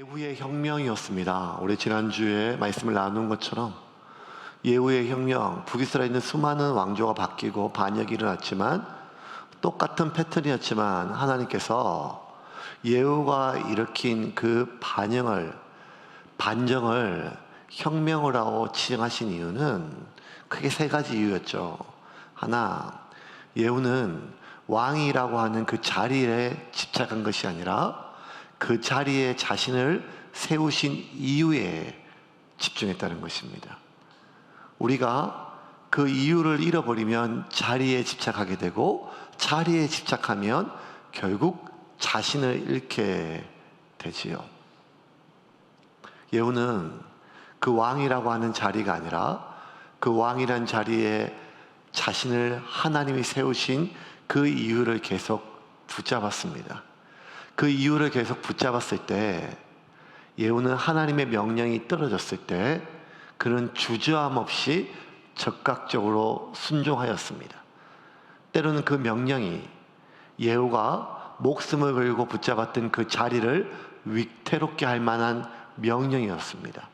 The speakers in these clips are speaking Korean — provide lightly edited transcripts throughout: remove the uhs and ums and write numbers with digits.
예후의 혁명이었습니다. 우리 지난주에 말씀을 나눈 것처럼 예후의 혁명, 북이스라엘에 있는 수많은 왕조가 바뀌고 반역이 일어났지만 똑같은 패턴이었지만 하나님께서 예후가 일으킨 그 반정을 혁명이라고 지정하신 이유는 크게 세 가지 이유였죠. 하나, 예후는 왕이라고 하는 그 자리에 집착한 것이 아니라 그 자리에 자신을 세우신 이유에 집중했다는 것입니다. 우리가 그 이유를 잃어버리면 자리에 집착하게 되고, 자리에 집착하면 결국 자신을 잃게 되지요. 예후는 그 왕이라고 하는 자리가 아니라 그 왕이란 자리에 자신을 하나님이 세우신 그 이유를 계속 붙잡았습니다. 그 이유를 계속 붙잡았을 때 예후는 하나님의 명령이 떨어졌을 때 그는 주저함 없이 적극적으로 순종하였습니다. 때로는 그 명령이 예후가 목숨을 걸고 붙잡았던 그 자리를 위태롭게 할 만한 명령이었습니다.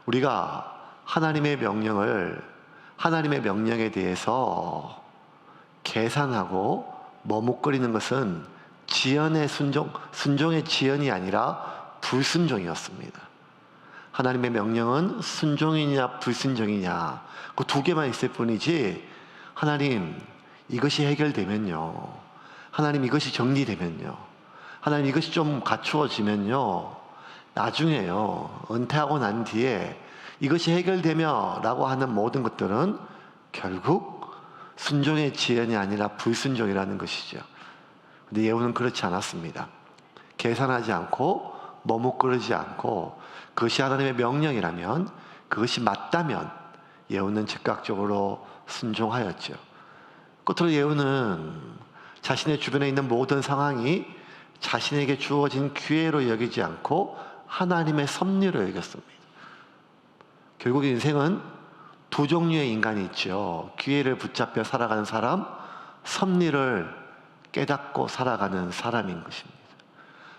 우리가 하나님의 명령에 대해서 계산하고 머뭇거리는 것은 순종의 지연이 아니라 불순종이었습니다. 하나님의 명령은 순종이냐 불순종이냐 그 두 개만 있을 뿐이지, 하나님 이것이 해결되면요, 하나님 이것이 정리되면요, 하나님 이것이 좀 갖추어지면요, 나중에요, 은퇴하고 난 뒤에 이것이 해결되며 라고 하는 모든 것들은 결국 순종의 지연이 아니라 불순종이라는 것이죠. 근데 예후는 그렇지 않았습니다. 계산하지 않고 머뭇거리지 않고 그것이 하나님의 명령이라면, 그것이 맞다면 예후는 즉각적으로 순종하였죠. 끝으로 예후는 자신의 주변에 있는 모든 상황이 자신에게 주어진 기회로 여기지 않고 하나님의 섭리로 여겼습니다. 결국 인생은 두 종류의 인간이 있죠. 기회를 붙잡혀 살아가는 사람, 섭리를 깨닫고 살아가는 사람인 것입니다.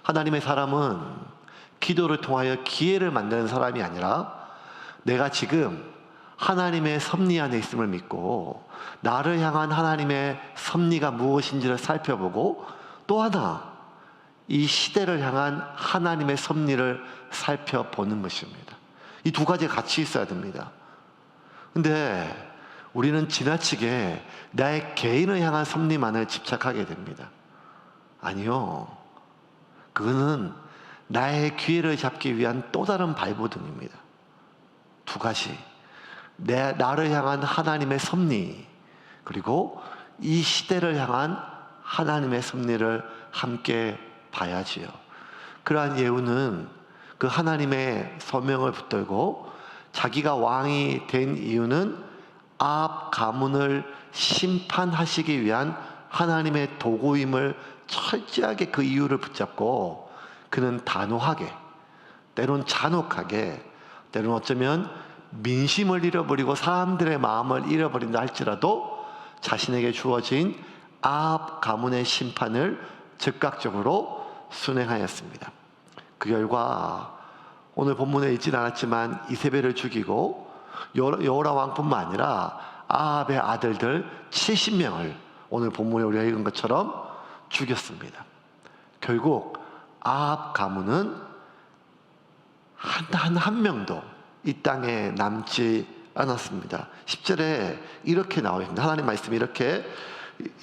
하나님의 사람은 기도를 통하여 기회를 만드는 사람이 아니라 내가 지금 하나님의 섭리 안에 있음을 믿고 나를 향한 하나님의 섭리가 무엇인지를 살펴보고, 또 하나 이 시대를 향한 하나님의 섭리를 살펴보는 것입니다. 이 두 가지가 같이 있어야 됩니다. 근데 우리는 지나치게 나의 개인을 향한 섭리만을 집착하게 됩니다. 아니요, 그거는 나의 기회를 잡기 위한 또 다른 발버둥입니다. 두 가지, 나를 향한 하나님의 섭리, 그리고 이 시대를 향한 하나님의 섭리를 함께 봐야지요. 그러한 예후는 그 하나님의 소명을 붙들고 자기가 왕이 된 이유는 아합 가문을 심판하시기 위한 하나님의 도구임을 철저하게 그 이유를 붙잡고, 그는 단호하게, 때론 잔혹하게, 때론 어쩌면 민심을 잃어버리고 사람들의 마음을 잃어버린다 할지라도 자신에게 주어진 아합 가문의 심판을 즉각적으로 순행하였습니다. 그 결과 오늘 본문에 있진 않았지만 이세벨을 죽이고 여호라 왕뿐만 아니라 아합의 아들들 70명을 오늘 본문에 우리가 읽은 것처럼 죽였습니다. 결국 아합 가문은 한 명도 이 땅에 남지 않았습니다. 10절에 이렇게 나와 있습니다. 하나님 말씀이 이렇게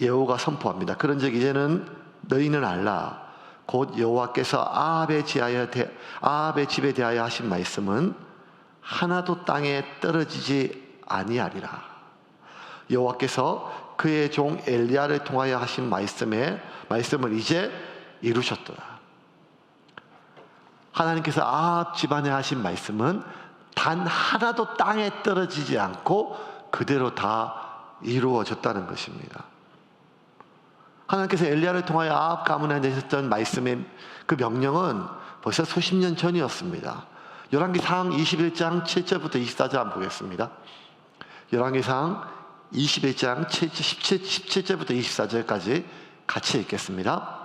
예후가 선포합니다. 그런즉 이제는 너희는 알라. 곧 여호와께서 아합의 집에 대하여 하신 말씀은 하나도 땅에 떨어지지 아니하리라. 여호와께서 그의 종 엘리야를 통하여 하신 말씀을 이제 이루셨도다. 하나님께서 아합 집안에 하신 말씀은 단 하나도 땅에 떨어지지 않고 그대로 다 이루어졌다는 것입니다. 하나님께서 엘리야를 통하여 아합 가문에 내셨던 말씀의 그 명령은 벌써 수십 년 전이었습니다. 열왕기상 21장 7절부터 24절 한번 보겠습니다. 열왕기상 21장 17절부터 24절까지 같이 읽겠습니다.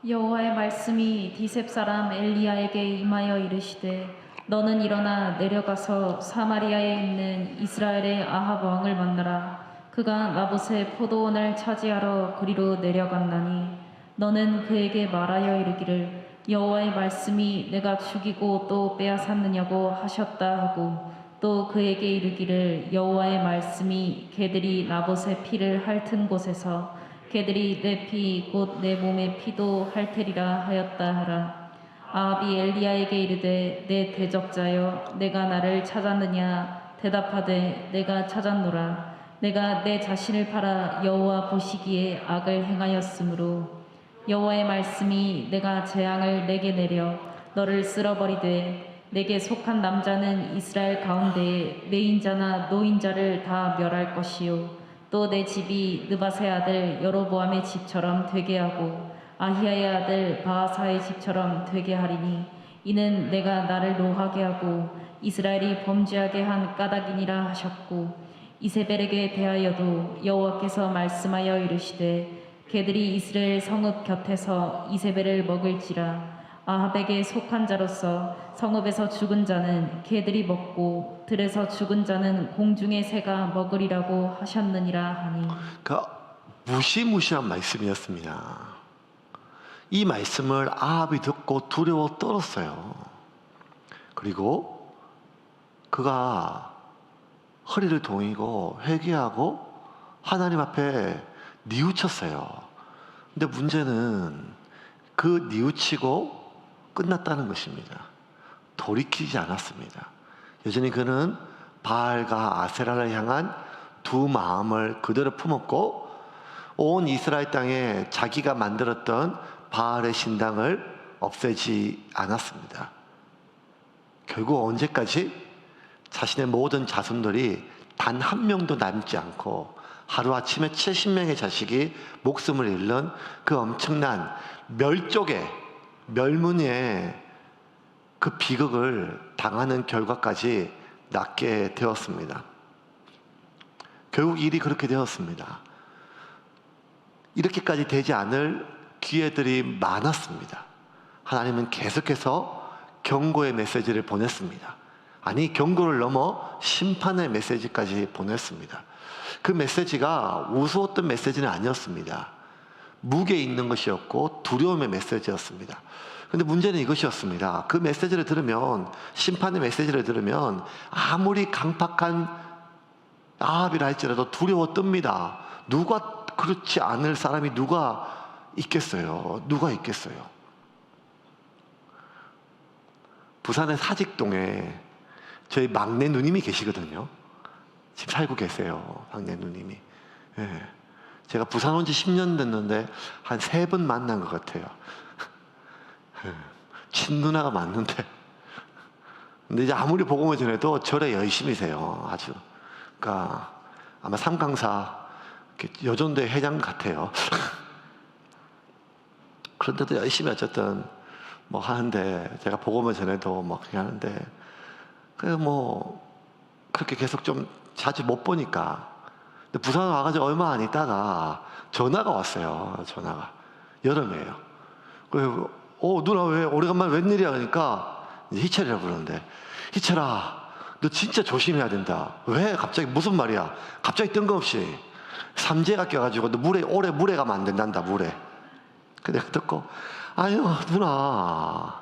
여호와의 말씀이 디셉 사람 엘리야에게 임하여 이르시되 너는 일어나 내려가서 사마리아에 있는 이스라엘의 아합 왕을 만나라. 그가 나봇의 포도원을 차지하러 그리로 내려갔나니 너는 그에게 말하여 이르기를 여호와의 말씀이 내가 죽이고 또 빼앗았느냐고 하셨다 하고 또 그에게 이르기를 여호와의 말씀이 개들이 나봇의 피를 핥은 곳에서 개들이 내 피 곧 내 몸의 피도 핥으리라 하였다 하라. 아합이 엘리야에게 이르되 내 대적자여 내가 나를 찾았느냐 대답하되 내가 찾았노라. 내가 내 자신을 팔아 여호와 보시기에 악을 행하였으므로 여호와의 말씀이 내가 재앙을 내게 내려 너를 쓸어버리되 내게 속한 남자는 이스라엘 가운데에 매인자나 노인자를 다 멸할 것이요 또 내 집이 느바세 아들 여로보암의 집처럼 되게 하고 아히야의 아들 바하사의 집처럼 되게 하리니 이는 내가 나를 노하게 하고 이스라엘이 범죄하게 한 까닭이니라 하셨고 이세벨에게 대하여도 여호와께서 말씀하여 이르시되 개들이 이스라엘 성읍 곁에서 이세벨을 먹을지라. 아합에게 속한 자로서 성읍에서 죽은 자는 개들이 먹고 들에서 죽은 자는 공중의 새가 먹으리라고 하셨느니라 하니. 무시무시한 말씀이었습니다. 이 말씀을 아합이 듣고 두려워 떨었어요. 그리고 그가 허리를 동이고 회개하고 하나님 앞에 뉘우쳤어요. 근데 문제는 그 뉘우치고 끝났다는 것입니다. 돌이키지 않았습니다. 여전히 그는 바알과 아세라를 향한 두 마음을 그대로 품었고 온 이스라엘 땅에 자기가 만들었던 바알의 신당을 없애지 않았습니다. 결국 언제까지 자신의 모든 자손들이 단 한 명도 남지 않고 하루아침에 70명의 자식이 목숨을 잃는 그 엄청난 멸문의 그 비극을 당하는 결과까지 낳게 되었습니다. 결국 일이 그렇게 되었습니다. 이렇게까지 되지 않을 기회들이 많았습니다. 하나님은 계속해서 경고의 메시지를 보냈습니다. 아니, 경고를 넘어 심판의 메시지까지 보냈습니다. 그 메시지가 우스웠던 메시지는 아니었습니다. 무게 있는 것이었고 두려움의 메시지였습니다. 그런데 문제는 이것이었습니다. 그 메시지를 들으면, 심판의 메시지를 들으면 아무리 강팍한 아합이라 할지라도 두려워 뜹니다. 누가 그렇지 않을 사람이 누가 있겠어요? 누가 있겠어요? 부산의 사직동에 저희 막내 누님이 계시거든요. 지금 살고 계세요. 막내 누님이. 예. 제가 부산 온 지 10년 됐는데 한 3번 만난 것 같아요. 예. 친누나가 맞는데. 근데 이제 아무리 복음을 전해도 절에 열심히세요. 아주. 그러니까 아마 삼강사 여전대 회장 같아요. 그런데도 열심히 어쨌든 뭐 하는데, 제가 복음을 전해도 뭐 그렇게 하는데, 그렇게 계속 좀 자주 못 보니까. 근데 부산 와가지고 얼마 안 있다가 전화가 왔어요. 전화가. 여름이에요. 그래서 누나 왜 오래간만에 웬일이야? 그러니까 이제 희철이라고 부르는데, 희철아 너 진짜 조심해야 된다. 왜? 갑자기 무슨 말이야? 갑자기 뜬금없이 삼재가 껴가지고 너 오래 물에 가면 안 된단다. 물에. 근데 내가 듣고, 아유 누나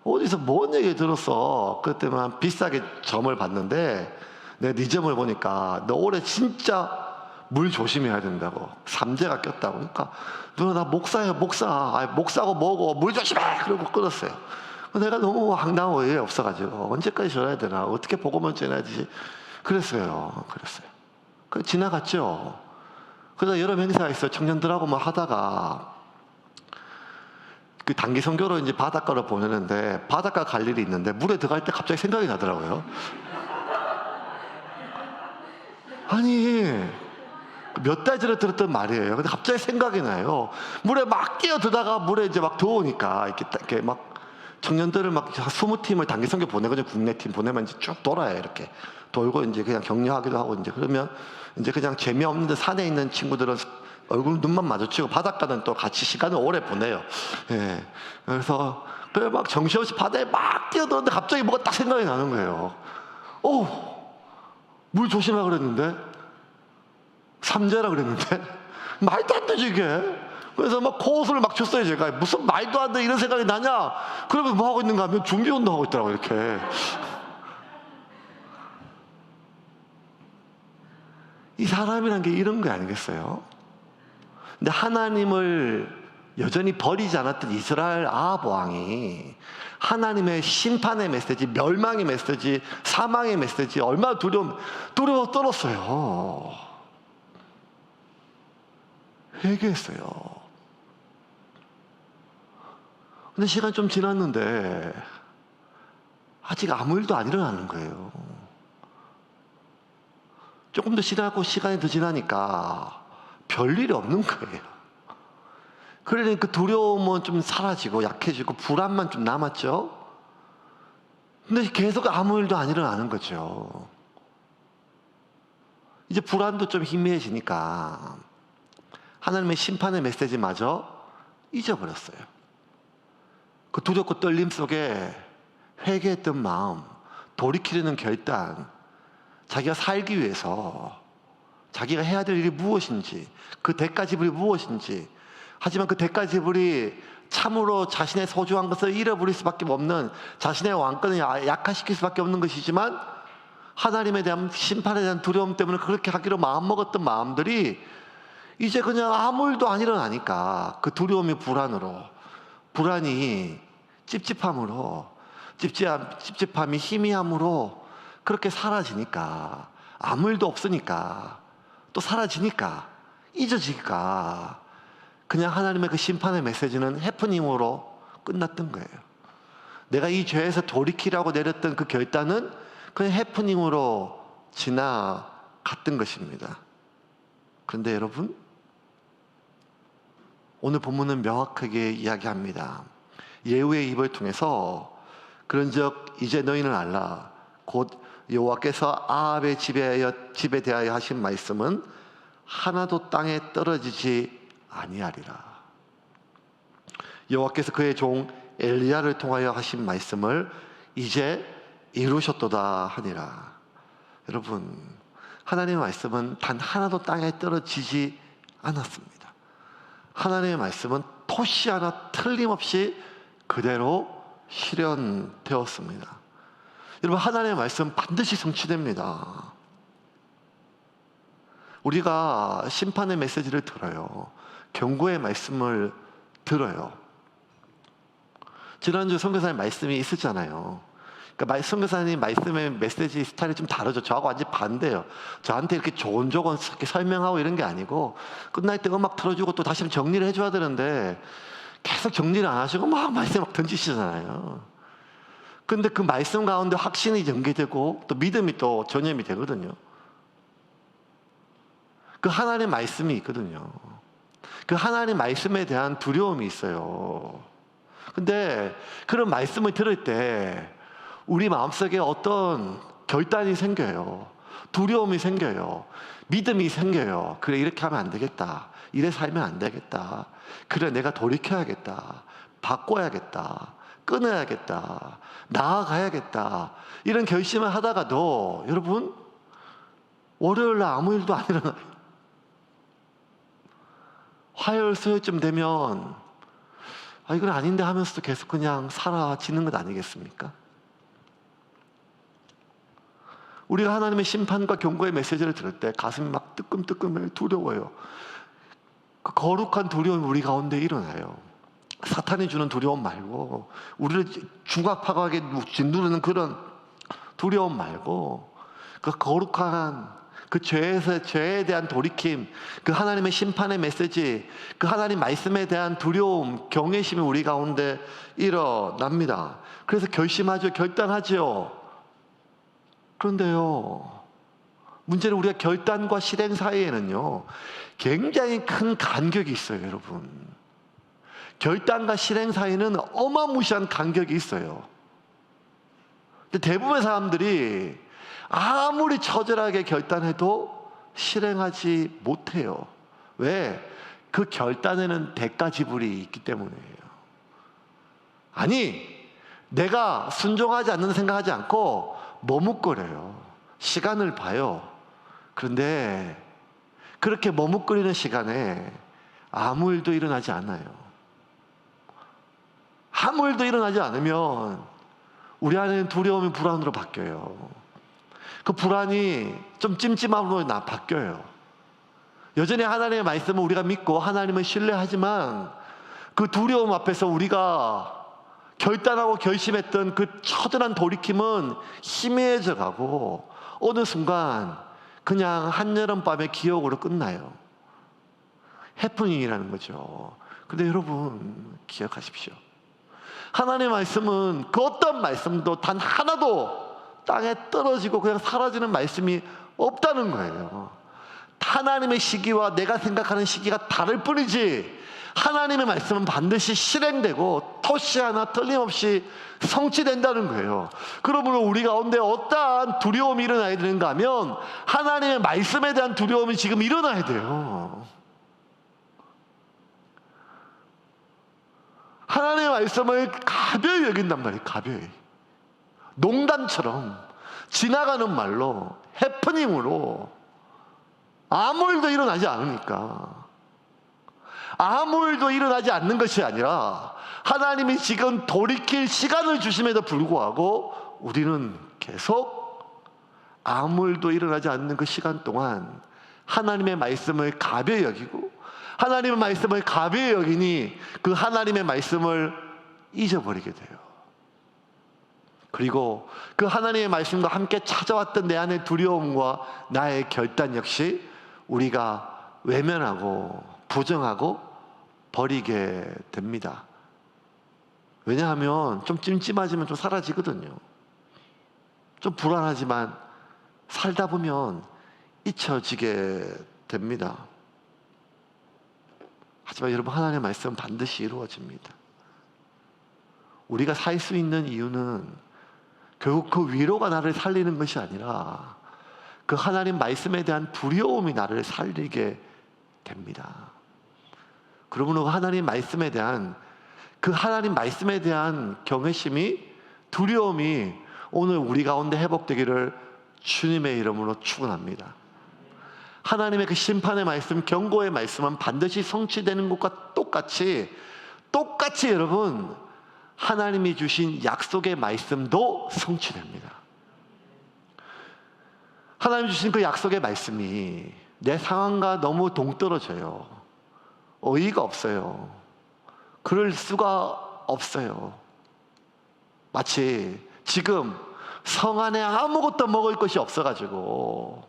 어디서 뭔 얘기 들었어? 그때만 비싸게 점을 봤는데 내가 네 점을 보니까 너 올해 진짜 물 조심해야 된다고. 삼재가 꼈다고. 그러니까 누나 나 목사예요. 목사고 뭐고 물 조심해. 그러고 끊었어요. 내가 너무 황당하고 의외 없어가지고 언제까지 전해야 되나, 어떻게 복음을 전해야지 그랬어요. 그래서 지나갔죠. 그래서 여러 행사가 있어요. 청년들하고 뭐 하다가 그 단기 선교로 이제 바닷가로 보내는데, 바닷가 갈 일이 있는데 물에 들어갈 때 갑자기 생각이 나더라고요. 아니 몇 달 전에 들었던 말이에요. 근데 갑자기 생각이 나요. 물에 막 뛰어들다가 물에 이제 막 더우니까 이렇게 막 청년들을 막 20팀을 단기 선교 보내거든요. 국내 팀 보내면 이제 쭉 돌아요. 이렇게 돌고 이제 그냥 격려하기도 하고, 이제 그러면 이제 그냥 재미없는데 산에 있는 친구들은 얼굴 눈만 마주치고 바닷가는 또 같이 시간을 오래 보내요. 예. 그래서 그래 막 정신없이 바다에 막 뛰어들었는데 갑자기 뭐가 딱 생각이 나는 거예요. 물 조심하라 그랬는데, 삼재라 그랬는데, 말도 안 되지 이게. 그래서 막 코웃음을 막 쳤어요. 제가 무슨 말도 안 돼 이런 생각이 나냐. 그러면 뭐 하고 있는가 하면 준비운동 하고 있더라고요. 이렇게. 이 사람이란 게 이런 거 아니겠어요? 근데 하나님을 여전히 버리지 않았던 이스라엘 아합 왕이 하나님의 심판의 메시지, 멸망의 메시지, 사망의 메시지 얼마나 두려워 떨었어요. 회개했어요. 근데 시간 좀 지났는데 아직 아무 일도 안 일어나는 거예요. 조금 더 지나고 시간이 더 지나니까 별일이 없는 거예요. 그러니 그 두려움은 좀 사라지고 약해지고 불안만 좀 남았죠. 근데 계속 아무 일도 안 일어나는 거죠. 이제 불안도 좀 희미해지니까 하나님의 심판의 메시지마저 잊어버렸어요. 그 두렵고 떨림 속에 회개했던 마음, 돌이키려는 결단, 자기가 살기 위해서 자기가 해야 될 일이 무엇인지, 그 대가 지불이 무엇인지, 하지만 그 대가 지불이 참으로 자신의 소중한 것을 잃어버릴 수밖에 없는, 자신의 왕권을 약화시킬 수밖에 없는 것이지만 하나님에 대한 심판에 대한 두려움 때문에 그렇게 하기로 마음먹었던 마음들이 이제 그냥 아무 일도 안 일어나니까 그 두려움이 불안이 찝찝함으로, 찝찝함이 희미함으로 그렇게 사라지니까, 아무 일도 없으니까, 또 사라지니까, 잊어지니까 그냥 하나님의 그 심판의 메시지는 해프닝으로 끝났던 거예요. 내가 이 죄에서 돌이키라고 내렸던 그 결단은 그냥 해프닝으로 지나갔던 것입니다. 그런데 여러분, 오늘 본문은 명확하게 이야기합니다. 예후의 입을 통해서 그런즉 이제 너희는 알라. 곧 여호와께서 아합의 집에 대하여 하신 말씀은 하나도 땅에 떨어지지 아니하리라. 여호와께서 그의 종 엘리야를 통하여 하신 말씀을 이제 이루셨도다 하니라. 여러분, 하나님의 말씀은 단 하나도 땅에 떨어지지 않았습니다. 하나님의 말씀은 토시 하나 틀림없이 그대로 실현되었습니다. 여러분, 하나님의 말씀 반드시 성취됩니다. 우리가 심판의 메시지를 들어요. 경고의 말씀을 들어요. 지난주 선교사님 말씀이 있었잖아요. 그러니까 선교사님 말씀의 메시지 스타일이 좀 다르죠. 저하고 완전히 반대예요. 저한테 이렇게 조곤조곤 이렇게 설명하고 이런 게 아니고 끝날 때 음악 틀어주고 또 다시 정리를 해줘야 되는데 계속 정리를 안 하시고 막 말씀 막 던지시잖아요. 근데 그 말씀 가운데 확신이 전개되고 또 믿음이 또 전염이 되거든요. 그 하나님의 말씀이 있거든요. 그 하나님의 말씀에 대한 두려움이 있어요. 근데 그런 말씀을 들을 때 우리 마음속에 어떤 결단이 생겨요. 두려움이 생겨요. 믿음이 생겨요. 그래, 이렇게 하면 안 되겠다. 이래 살면 안 되겠다. 그래, 내가 돌이켜야겠다. 바꿔야겠다. 끊어야겠다. 나아가야겠다. 이런 결심을 하다가도 여러분, 월요일날 아무 일도 안 일어나요. 화요일, 수요일쯤 되면 이건 아닌데 하면서도 계속 그냥 사라지는 것 아니겠습니까? 우리가 하나님의 심판과 경고의 메시지를 들을 때 가슴이 막 뜨끔뜨끔해요. 두려워요. 그 거룩한 두려움이 우리 가운데 일어나요. 사탄이 주는 두려움 말고, 우리를 중압하게 짓누르는 그런 두려움 말고, 그 거룩한 그 죄에 대한 돌이킴, 그 하나님의 심판의 메시지, 그 하나님 말씀에 대한 두려움, 경외심이 우리 가운데 일어납니다. 그래서 결심하죠. 결단하죠. 그런데요, 문제는 우리가 결단과 실행 사이에는요 굉장히 큰 간격이 있어요. 여러분, 결단과 실행 사이에는 어마무시한 간격이 있어요. 근데 대부분의 사람들이 아무리 처절하게 결단해도 실행하지 못해요. 왜? 그 결단에는 대가 지불이 있기 때문이에요. 아니, 내가 순종하지 않는 생각하지 않고 머뭇거려요. 시간을 봐요. 그런데 그렇게 머뭇거리는 시간에 아무 일도 일어나지 않아요. 아무 일도 일어나지 않으면 우리 안에는 두려움이 불안으로 바뀌어요. 그 불안이 좀 찜찜함으로 바뀌어요. 여전히 하나님의 말씀을 우리가 믿고 하나님을 신뢰하지만 그 두려움 앞에서 우리가 결단하고 결심했던 그 처절한 돌이킴은 희미해져 가고 어느 순간 그냥 한여름밤의 기억으로 끝나요. 해프닝이라는 거죠. 근데 여러분 기억하십시오. 하나님의 말씀은 그 어떤 말씀도 단 하나도 땅에 떨어지고 그냥 사라지는 말씀이 없다는 거예요. 하나님의 시기와 내가 생각하는 시기가 다를 뿐이지 하나님의 말씀은 반드시 실행되고 토시 하나 틀림없이 성취된다는 거예요. 그러므로 우리 가운데 어떠한 두려움이 일어나야 되는가 하면 하나님의 말씀에 대한 두려움이 지금 일어나야 돼요. 하나님의 말씀을 가벼이 여긴단 말이에요. 가벼이. 농담처럼 지나가는 말로 해프닝으로 아무 일도 일어나지 않으니까 아무 일도 일어나지 않는 것이 아니라 하나님이 지금 돌이킬 시간을 주심에도 불구하고 우리는 계속 아무 일도 일어나지 않는 그 시간 동안 하나님의 말씀을 가벼이 여기고 하나님의 말씀을 가벼이 여기니 그 하나님의 말씀을 잊어버리게 돼요. 그리고 그 하나님의 말씀과 함께 찾아왔던 내 안의 두려움과 나의 결단 역시 우리가 외면하고 부정하고 버리게 됩니다. 왜냐하면 좀 찜찜하지만 좀 사라지거든요. 좀 불안하지만 살다 보면 잊혀지게 됩니다. 하지만 여러분 하나님의 말씀은 반드시 이루어집니다. 우리가 살 수 있는 이유는 결국 그 위로가 나를 살리는 것이 아니라 그 하나님 말씀에 대한 두려움이 나를 살리게 됩니다. 그러므로 하나님 말씀에 대한 그 하나님 말씀에 대한 경외심이 두려움이 오늘 우리 가운데 회복되기를 주님의 이름으로 축원합니다. 하나님의 그 심판의 말씀, 경고의 말씀은 반드시 성취되는 것과 똑같이 여러분 하나님이 주신 약속의 말씀도 성취됩니다. 하나님 주신 그 약속의 말씀이 내 상황과 너무 동떨어져요. 어이가 없어요. 그럴 수가 없어요. 마치 지금 성 안에 아무것도 먹을 것이 없어가지고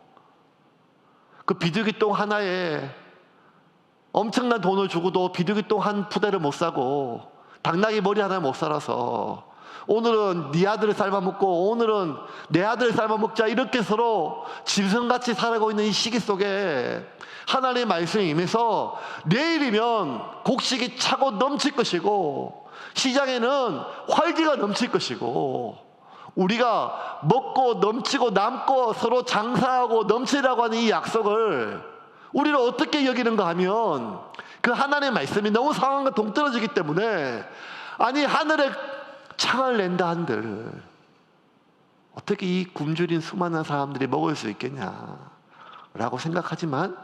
그 비둘기똥 하나에 엄청난 돈을 주고도 비둘기똥 한 푸대를 못 사고 당나귀 머리 하나 못 살아서 오늘은 네 아들을 삶아먹고 오늘은 내 아들을 삶아먹자 이렇게 서로 짐승같이 살아가고 있는 이 시기 속에 하나님의 말씀이 임해서 내일이면 곡식이 차고 넘칠 것이고 시장에는 활기가 넘칠 것이고 우리가 먹고 넘치고 남고 서로 장사하고 넘치라고 하는 이 약속을 우리를 어떻게 여기는가 하면 그 하나님의 말씀이 너무 상황과 동떨어지기 때문에 아니 하늘에 창을 낸다 한들 어떻게 이 굶주린 수많은 사람들이 먹을 수 있겠냐라고 생각하지만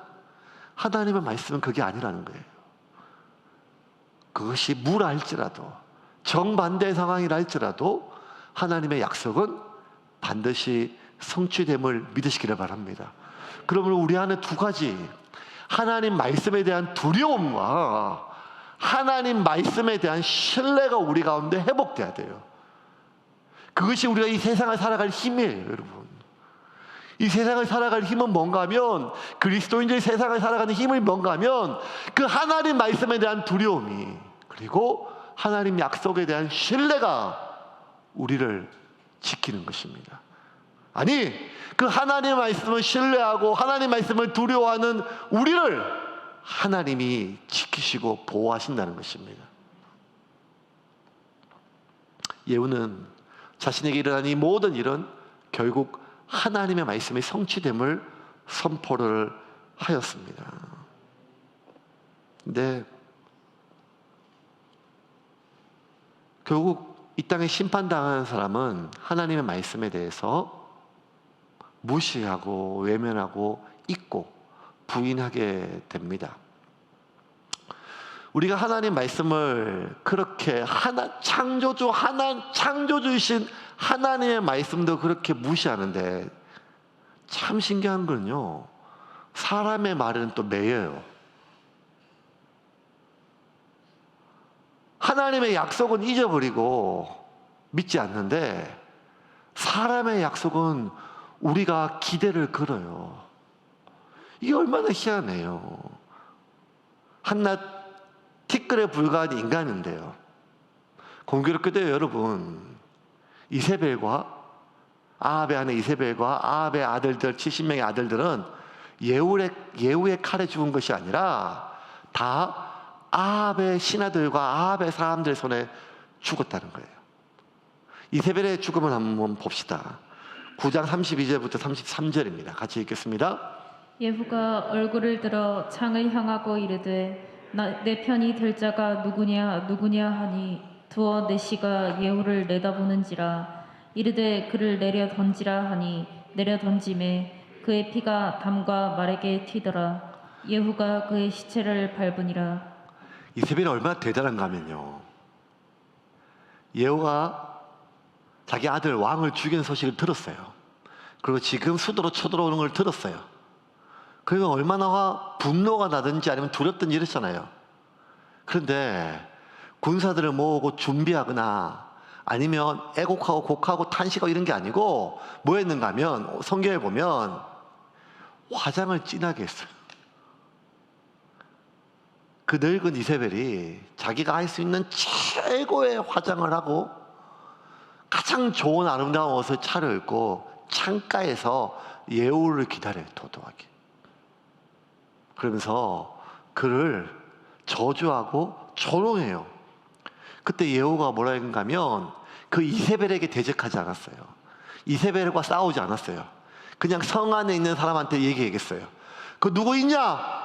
하나님의 말씀은 그게 아니라는 거예요. 그것이 무라 할지라도 정반대의 상황이라 할지라도 하나님의 약속은 반드시 성취됨을 믿으시기를 바랍니다. 그러면 우리 안에 두 가지 하나님 말씀에 대한 두려움과 하나님 말씀에 대한 신뢰가 우리 가운데 회복돼야 돼요. 그것이 우리가 이 세상을 살아갈 힘이에요, 여러분. 이 세상을 살아갈 힘은 뭔가 하면 그리스도인들이 세상을 살아가는 힘이 뭔가 하면 그 하나님 말씀에 대한 두려움이 그리고 하나님 약속에 대한 신뢰가 우리를 지키는 것입니다. 아니 그 하나님의 말씀을 신뢰하고 하나님 말씀을 두려워하는 우리를 하나님이 지키시고 보호하신다는 것입니다. 예후는 자신에게 일어난 이 모든 일은 결국 하나님의 말씀이 성취됨을 선포를 하였습니다. 근데 결국 이 땅에 심판당하는 사람은 하나님의 말씀에 대해서 무시하고 외면하고 잊고 부인하게 됩니다. 우리가 하나님 말씀을 그렇게 창조주이신 하나님의 말씀도 그렇게 무시하는데, 참 신기한 건요, 사람의 말은 또 매여요. 하나님의 약속은 잊어버리고 믿지 않는데, 사람의 약속은 우리가 기대를 걸어요. 이게 얼마나 희한해요. 한낱 티끌에 불과한 인간인데요. 공교롭게도 여러분, 아합의 아내 이세벨과 아합의 아들들 70명의 아들들은 예후의 칼에 죽은 것이 아니라 다 아합의 신하들과 아합의 사람들 손에 죽었다는 거예요. 이세벨의 죽음을 한번 봅시다. 9장 32절부터 33절입니다. 같이 읽겠습니다. 예후가 얼굴을 들어 창을 향하고 이르되 내 편이 될 자가 누구냐 누구냐 하니 두어 내시가 예후를 내다보는지라. 이르되 그를 내려 던지라 하니 내려 던짐에 그의 피가 담과 말에게 튀더라. 예후가 그의 시체를 밟으니라. 이세벨이 얼마나 대단한가 하면요, 예후가 자기 아들 왕을 죽인 소식을 들었어요. 그리고 지금 수도로 쳐들어오는 걸 들었어요. 그러면 얼마나 분노가 나든지 아니면 두렵든지 이랬잖아요. 그런데 군사들을 모으고 준비하거나 아니면 애곡하고 곡하고 탄식하고 이런 게 아니고 뭐 했는가 하면 성경에 보면 화장을 진하게 했어요. 그 늙은 이세벨이 자기가 할 수 있는 최고의 화장을 하고 가장 좋은 아름다운 옷을 차려입고 창가에서 예후를 기다려요. 도도하게. 그러면서 그를 저주하고 조롱해요. 그때 예후가 뭐라 했는가 하면 그 이세벨에게 대적하지 않았어요. 이세벨과 싸우지 않았어요. 그냥 성 안에 있는 사람한테 얘기하겠어요. 그 누구 있냐?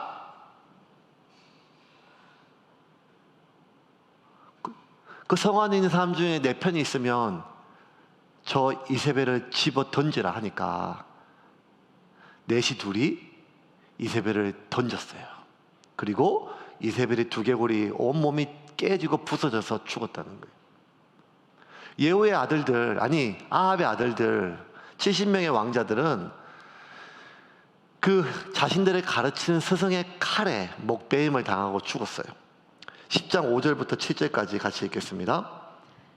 그 성 안에 있는 사람 중에 내 편이 있으면 저 이세벨을 집어 던지라 하니까 넷이 둘이 이세벨을 던졌어요. 그리고 이세벨의 두개골이 온몸이 깨지고 부서져서 죽었다는 거예요. 예후의 아들들, 아니 아합의 아들들 70명의 왕자들은 그 자신들을 가르치는 스승의 칼에 목베임을 당하고 죽었어요. 10장 5절부터 7절까지 같이 읽겠습니다.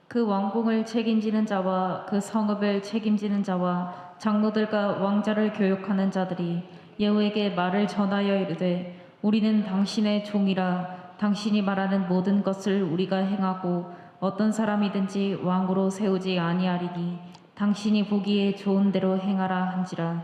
그 왕궁을 책임지는 자와 그 성읍을 책임지는 자와 장로들과 왕자를 교육하는 자들이 예후에게 말을 전하여 이르되 우리는 당신의 종이라. 당신이 말하는 모든 것을 우리가 행하고 어떤 사람이든지 왕으로 세우지 아니하리니 당신이 보기에 좋은 대로 행하라 한지라.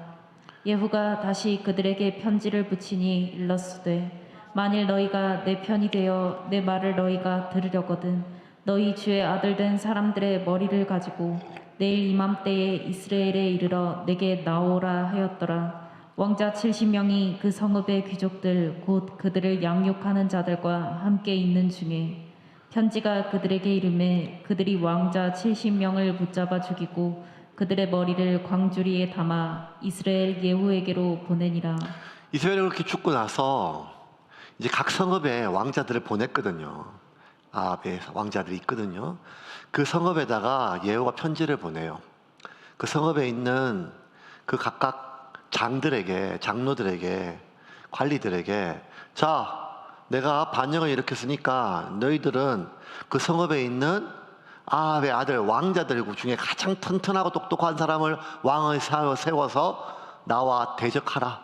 예후가 다시 그들에게 편지를 붙이니 일렀으되 만일 너희가 내 편이 되어 내 말을 너희가 들으려거든 너희 주의 아들 된 사람들의 머리를 가지고 내일 이맘때에 이스라엘에 이르러 내게 나오라 하였더라. 왕자 70명이 그 성읍의 귀족들 곧 그들을 양육하는 자들과 함께 있는 중에 편지가 그들에게 이르매 그들이 왕자 70명을 붙잡아 죽이고 그들의 머리를 광주리에 담아 이스라엘 예후에게로 보내니라. 이스라엘이 그렇게 죽고 나서 이제 각 성읍에 왕자들을 보냈거든요. 아합의 왕자들이 있거든요. 그 성읍에다가 예후가 편지를 보내요. 그 성읍에 있는 그 각각 장들에게, 장로들에게, 관리들에게, 자, 내가 반역을 일으켰으니까 너희들은 그 성읍에 있는 아합의 아들 왕자들 중에 가장 튼튼하고 똑똑한 사람을 왕을 세워서 나와 대적하라.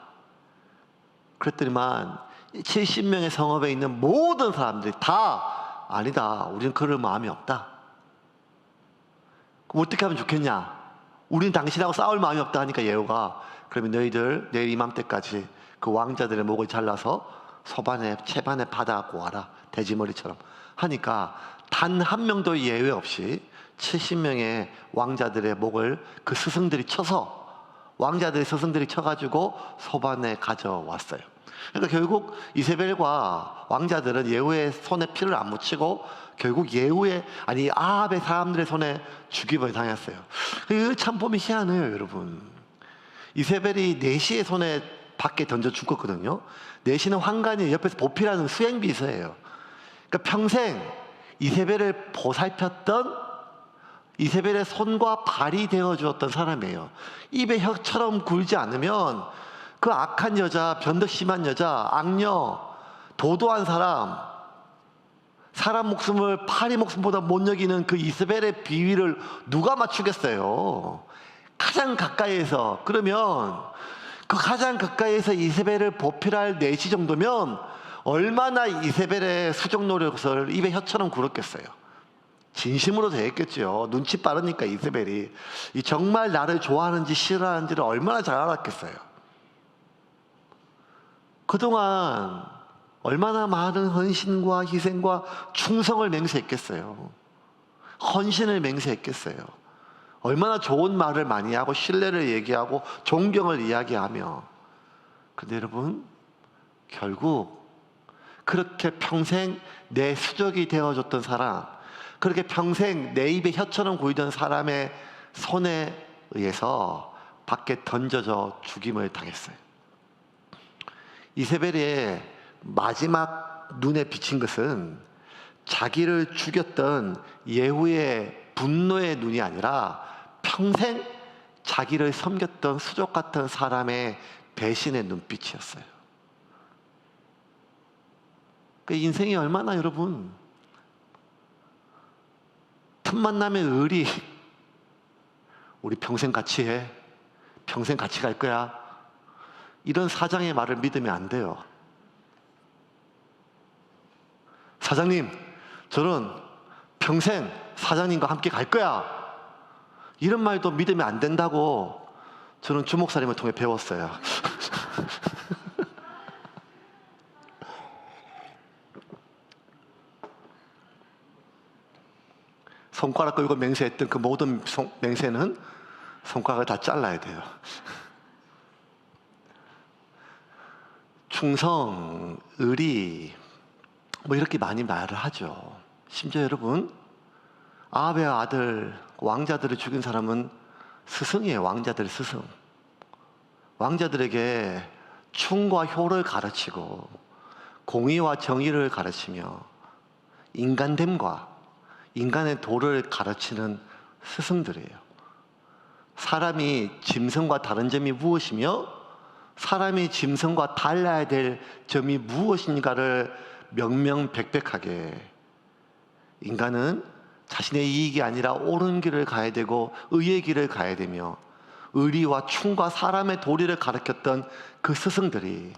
그랬더니만 70명의 성읍에 있는 모든 사람들이 다 아니다, 우리는 그럴 마음이 없다. 그럼 어떻게 하면 좋겠냐? 우리는 당신하고 싸울 마음이 없다 하니까 예후가 그러면 너희들 내일 이맘때까지 그 왕자들의 목을 잘라서 소반에 채반에 받아갖고 와라, 돼지머리처럼 하니까 단 한 명도 예외 없이 70명의 왕자들의 목을 그 스승들이 쳐서 왕자들의 스승들이 쳐가지고 소반에 가져왔어요. 그러니까 결국 이세벨과 왕자들은 예후의 손에 피를 안 묻히고 결국 아합의 사람들의 손에 죽임을 당했어요. 이거 참 보면 희한해요, 여러분. 이세벨이 내시의 손에 밖에 던져 죽었거든요. 내시는 환관이 옆에서 보필하는 수행비서예요. 그러니까 평생 이세벨을 보살폈던, 이세벨의 손과 발이 되어 주었던 사람이에요. 입에 혀처럼 굴지 않으면 그 악한 여자, 변덕 심한 여자, 악녀, 도도한 사람 목숨을 파리 목숨보다 못 여기는 그 이세벨의 비위를 누가 맞추겠어요? 가장 가까이에서. 그러면 그 가장 가까이에서 이세벨을 보필할 내시 정도면 얼마나 이세벨의 수정 노릇을 입에 혀처럼 굴었겠어요. 진심으로 대했겠죠. 눈치 빠르니까 이세벨이 정말 나를 좋아하는지 싫어하는지를 얼마나 잘 알았겠어요. 그동안 얼마나 많은 헌신과 희생과 충성을 맹세했겠어요. 헌신을 맹세했겠어요. 얼마나 좋은 말을 많이 하고 신뢰를 얘기하고 존경을 이야기하며. 근데 여러분, 결국 그렇게 평생 내 수족이 되어줬던 사람, 그렇게 평생 내 입에 혀처럼 고이던 사람의 손에 의해서 밖에 던져져 죽임을 당했어요. 이세벨의 마지막 눈에 비친 것은 자기를 죽였던 예후의 분노의 눈이 아니라 평생 자기를 섬겼던 수족 같은 사람의 배신의 눈빛이었어요. 그 인생이 얼마나, 여러분, 틈만 나면 의리, 우리 평생 같이 해, 평생 같이 갈 거야, 이런 사장의 말을 믿으면 안 돼요. 사장님, 저는 평생 사장님과 함께 갈 거야, 이런 말도 믿으면 안 된다고 저는 주목사님을 통해 배웠어요. 손가락 끌고 맹세했던 그 모든 맹세는 손가락을 다 잘라야 돼요. 충성, 의리, 뭐 이렇게 많이 말을 하죠. 심지어 여러분, 아합의 아들 왕자들을 죽인 사람은 스승이에요. 왕자들의 스승. 왕자들에게 충과 효를 가르치고 공의와 정의를 가르치며 인간됨과 인간의 도를 가르치는 스승들이에요. 사람이 짐승과 다른 점이 무엇이며 사람이 짐승과 달라야 될 점이 무엇인가를 명명백백하게, 인간은 자신의 이익이 아니라 옳은 길을 가야 되고 의의 길을 가야 되며 의리와 충과 사람의 도리를 가르쳤던 그 스승들이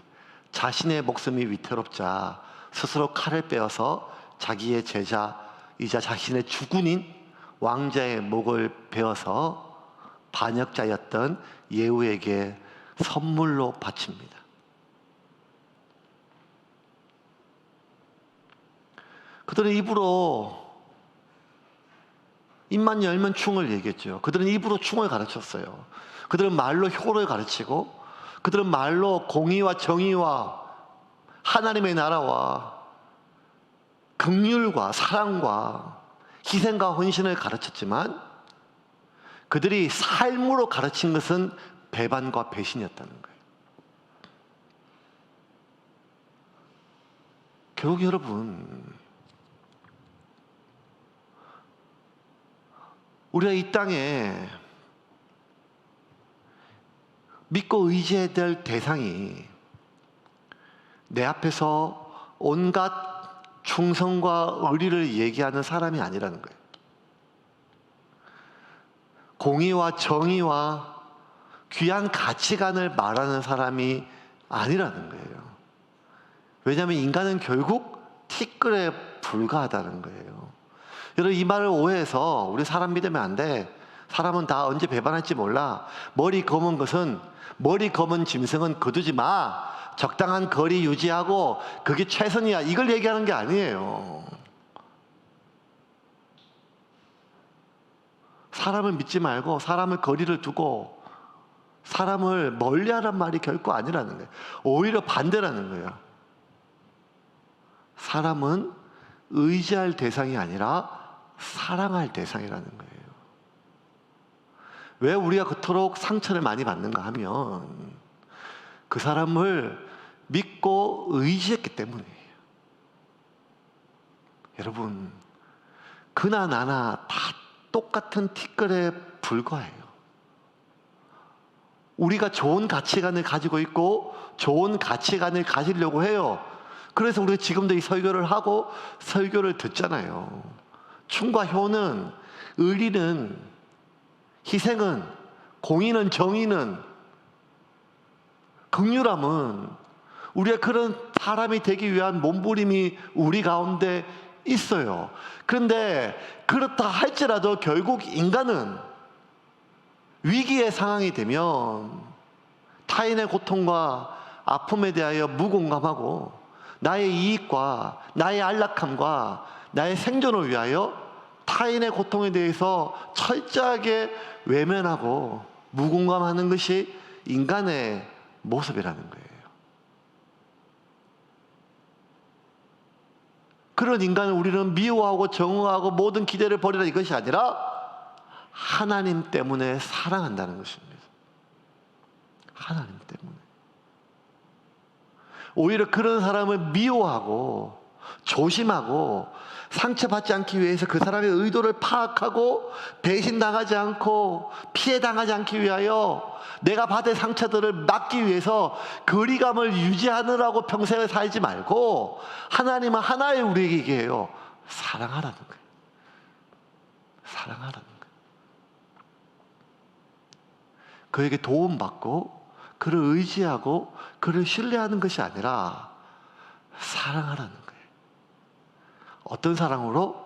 자신의 목숨이 위태롭자 스스로 칼을 빼어서 자기의 제자이자 자신의 주군인 왕자의 목을 베어서 반역자였던 예후에게 선물로 바칩니다. 그들은 입으로, 입만 열면 충을 얘기했죠. 그들은 입으로 충을 가르쳤어요. 그들은 말로 효를 가르치고, 그들은 말로 공의와 정의와 하나님의 나라와 긍휼과 사랑과 희생과 헌신을 가르쳤지만 그들이 삶으로 가르친 것은 배반과 배신이었다는 거예요. 결국 여러분, 우리가 이 땅에 믿고 의지해야 될 대상이 내 앞에서 온갖 충성과 의리를 얘기하는 사람이 아니라는 거예요. 공의와 정의와 귀한 가치관을 말하는 사람이 아니라는 거예요. 왜냐하면 인간은 결국 티끌에 불과하다는 거예요. 여러분, 이 말을 오해해서 우리 사람 믿으면 안 돼. 사람은 다 언제 배반할지 몰라. 머리 검은 짐승은 거두지 마. 적당한 거리 유지하고 그게 최선이야. 이걸 얘기하는 게 아니에요. 사람을 믿지 말고 사람을 거리를 두고 사람을 멀리하란 말이 결코 아니라는 거예요. 오히려 반대라는 거예요. 사람은 의지할 대상이 아니라 사랑할 대상이라는 거예요. 왜 우리가 그토록 상처를 많이 받는가 하면 그 사람을 믿고 의지했기 때문이에요. 여러분, 그나 나나 다 똑같은 티끌에 불과해요. 우리가 좋은 가치관을 가지고 있고 좋은 가치관을 가지려고 해요. 그래서 우리가 지금도 이 설교를 하고 설교를 듣잖아요. 충과 효는, 의리는, 희생은, 공의는, 정의는, 긍휼함은 우리가 그런 사람이 되기 위한 몸부림이 우리 가운데 있어요. 그런데 그렇다 할지라도 결국 인간은 위기의 상황이 되면 타인의 고통과 아픔에 대하여 무공감하고 나의 이익과 나의 안락함과 나의 생존을 위하여 타인의 고통에 대해서 철저하게 외면하고 무공감하는 것이 인간의 모습이라는 거예요. 그런 인간을 우리는 미워하고 정오하고 모든 기대를 버리라 이것이 아니라 하나님 때문에 사랑한다는 것입니다. 하나님 때문에. 오히려 그런 사람을 미워하고 조심하고 상처받지 않기 위해서 그 사람의 의도를 파악하고 배신당하지 않고 피해당하지 않기 위하여 내가 받을 상처들을 막기 위해서 거리감을 유지하느라고 평생을 살지 말고 하나님은 하나의 우리에게 얘기해요. 사랑하라는 거예요. 사랑하라는 거예요. 그에게 도움받고 그를 의지하고 그를 신뢰하는 것이 아니라 사랑하라는 거예요. 어떤 사랑으로?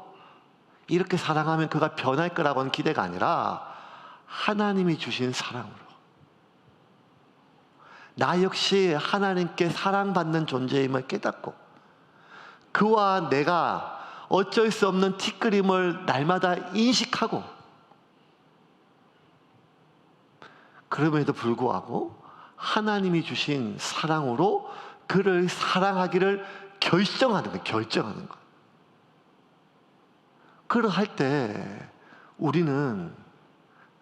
이렇게 사랑하면 그가 변할 거라고는 기대가 아니라 하나님이 주신 사랑으로. 나 역시 하나님께 사랑받는 존재임을 깨닫고 그와 내가 어쩔 수 없는 티끌임을 날마다 인식하고 그럼에도 불구하고 하나님이 주신 사랑으로 그를 사랑하기를 결정하는 거예요. 결정하는 거예요. 그걸 할 때 우리는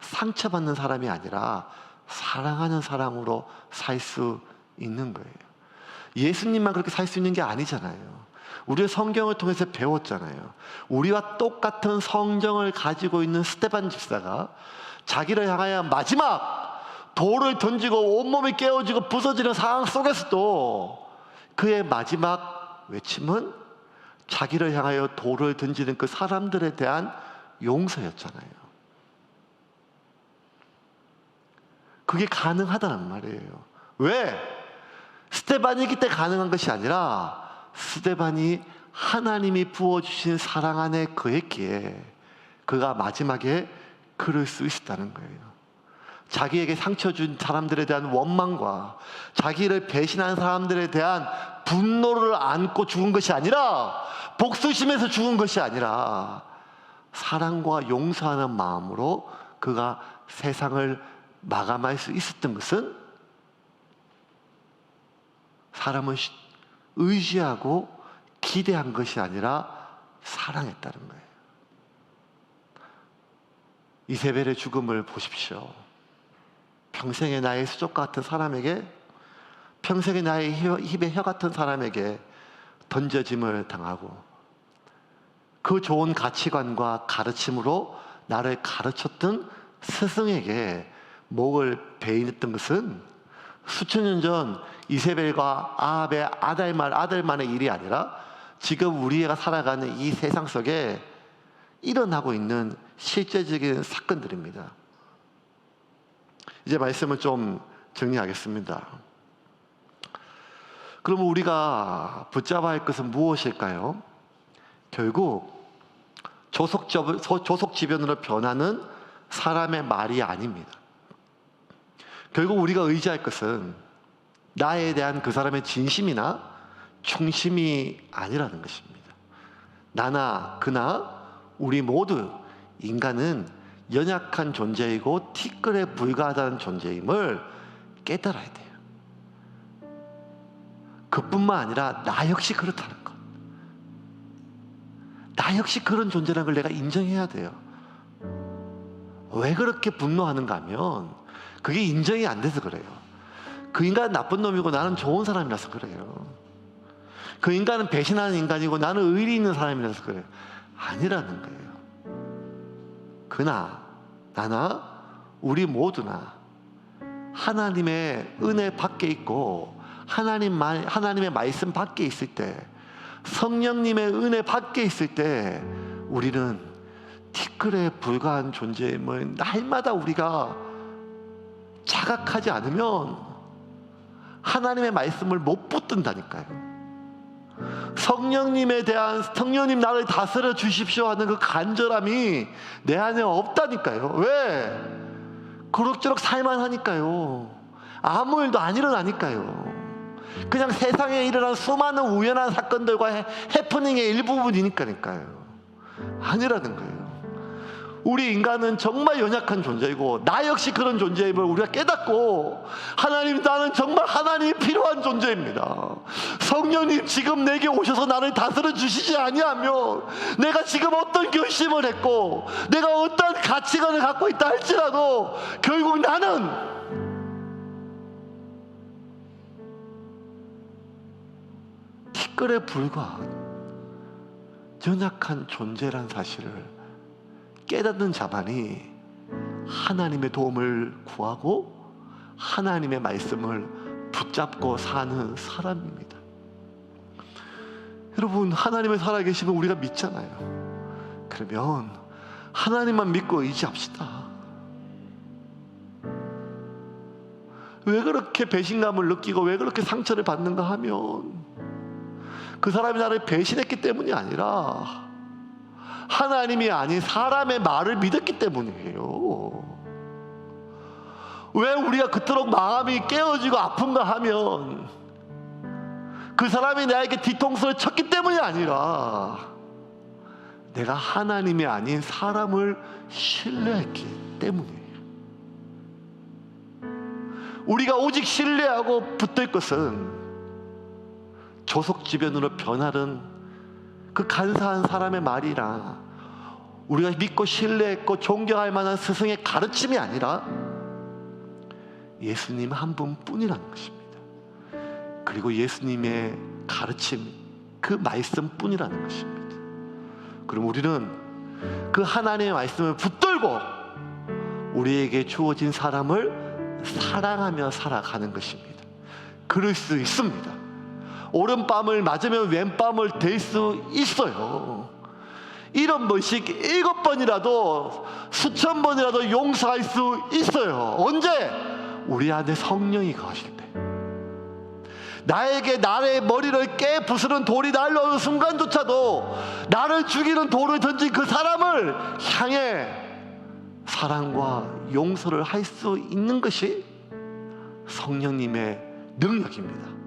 상처받는 사람이 아니라 사랑하는 사람으로 살 수 있는 거예요. 예수님만 그렇게 살 수 있는 게 아니잖아요. 우리가 성경을 통해서 배웠잖아요. 우리와 똑같은 성정을 가지고 있는 스데반 집사가 자기를 향하여 마지막 돌을 던지고 온몸이 깨어지고 부서지는 상황 속에서도 그의 마지막 외침은 자기를 향하여 돌을 던지는 그 사람들에 대한 용서였잖아요. 그게 가능하다는 말이에요. 왜? 스데반이기 때문에 가능한 것이 아니라 스데반이 하나님이 부어주신 사랑 안에 거했기에 그가 마지막에 그럴 수 있었다는 거예요. 자기에게 상처 준 사람들에 대한 원망과 자기를 배신한 사람들에 대한 분노를 안고 죽은 것이 아니라 복수심에서 죽은 것이 아니라 사랑과 용서하는 마음으로 그가 세상을 마감할 수 있었던 것은 사람을 의지하고 기대한 것이 아니라 사랑했다는 거예요. 이세벨의 죽음을 보십시오. 평생의 나의 수족 같은 사람에게, 평생의 나의 입의 혀 같은 사람에게 던져짐을 당하고 그 좋은 가치관과 가르침으로 나를 가르쳤던 스승에게 목을 베이냈던 것은 수천 년 전 이세벨과 아합의 아들만의 일이 아니라 지금 우리가 살아가는 이 세상 속에 일어나고 있는 실제적인 사건들입니다. 이제 말씀을 좀 정리하겠습니다. 그러면 우리가 붙잡아야 할 것은 무엇일까요? 결국 조속지변으로 변하는 사람의 말이 아닙니다. 결국 우리가 의지할 것은 나에 대한 그 사람의 진심이나 충심이 아니라는 것입니다. 나나 그나 우리 모두 인간은 연약한 존재이고 티끌에 불과하다는 존재임을 깨달아야 돼요. 그뿐만 아니라 나 역시 그렇다는 것. 나 역시 그런 존재라는 걸 내가 인정해야 돼요. 왜 그렇게 분노하는가 하면 그게 인정이 안 돼서 그래요. 그 인간은 나쁜 놈이고 나는 좋은 사람이라서 그래요. 그 인간은 배신하는 인간이고 나는 의리 있는 사람이라서 그래요. 아니라는 거예요. 그나 나나 우리 모두나 하나님의 은혜 밖에 있고 하나님의 말씀 밖에 있을 때, 성령님의 은혜 밖에 있을 때 우리는 티끌에 불과한 존재임을 날마다 우리가 자각하지 않으면 하나님의 말씀을 못 붙든다니까요. 성령님 나를 다스려 주십시오 하는 그 간절함이 내 안에 없다니까요. 왜? 그럭저럭 살만 하니까요. 아무 일도 안 일어나니까요. 그냥 세상에 일어난 수많은 우연한 사건들과 해프닝의 일부분이니까요. 아니라는 거예요. 우리 인간은 정말 연약한 존재이고 나 역시 그런 존재임을 우리가 깨닫고, 하나님, 나는 정말 하나님이 필요한 존재입니다. 성령님 지금 내게 오셔서 나를 다스려 주시지 아니하면 내가 지금 어떤 결심을 했고 내가 어떤 가치관을 갖고 있다 할지라도 결국 나는 티끌에 불과한 연약한 존재란 사실을 깨닫는 자만이 하나님의 도움을 구하고 하나님의 말씀을 붙잡고 사는 사람입니다. 여러분, 하나님의 살아계심을 우리가 믿잖아요. 그러면 하나님만 믿고 의지합시다. 왜 그렇게 배신감을 느끼고 왜 그렇게 상처를 받는가 하면 그 사람이 나를 배신했기 때문이 아니라 하나님이 아닌 사람의 말을 믿었기 때문이에요. 왜 우리가 그토록 마음이 깨어지고 아픈가 하면 그 사람이 나에게 뒤통수를 쳤기 때문이 아니라 내가 하나님이 아닌 사람을 신뢰했기 때문이에요. 우리가 오직 신뢰하고 붙들 것은 조속지변으로 변하는 그 간사한 사람의 말이라 우리가 믿고 신뢰했고 존경할 만한 스승의 가르침이 아니라 예수님 한 분뿐이라는 것입니다. 그리고 예수님의 가르침, 그 말씀뿐이라는 것입니다. 그럼 우리는 그 하나님의 말씀을 붙들고 우리에게 주어진 사람을 사랑하며 살아가는 것입니다. 그럴 수 있습니다. 오른밤을 맞으면 왼밤을 댈 수 있어요. 이런 번씩 7번이라도 수천 번이라도 용서할 수 있어요. 언제? 우리 안에 성령이 거하실 때. 나에게 나의 머리를 깨부수는 돌이 날라오는 순간조차도 나를 죽이는 돌을 던진 그 사람을 향해 사랑과 용서를 할 수 있는 것이 성령님의 능력입니다.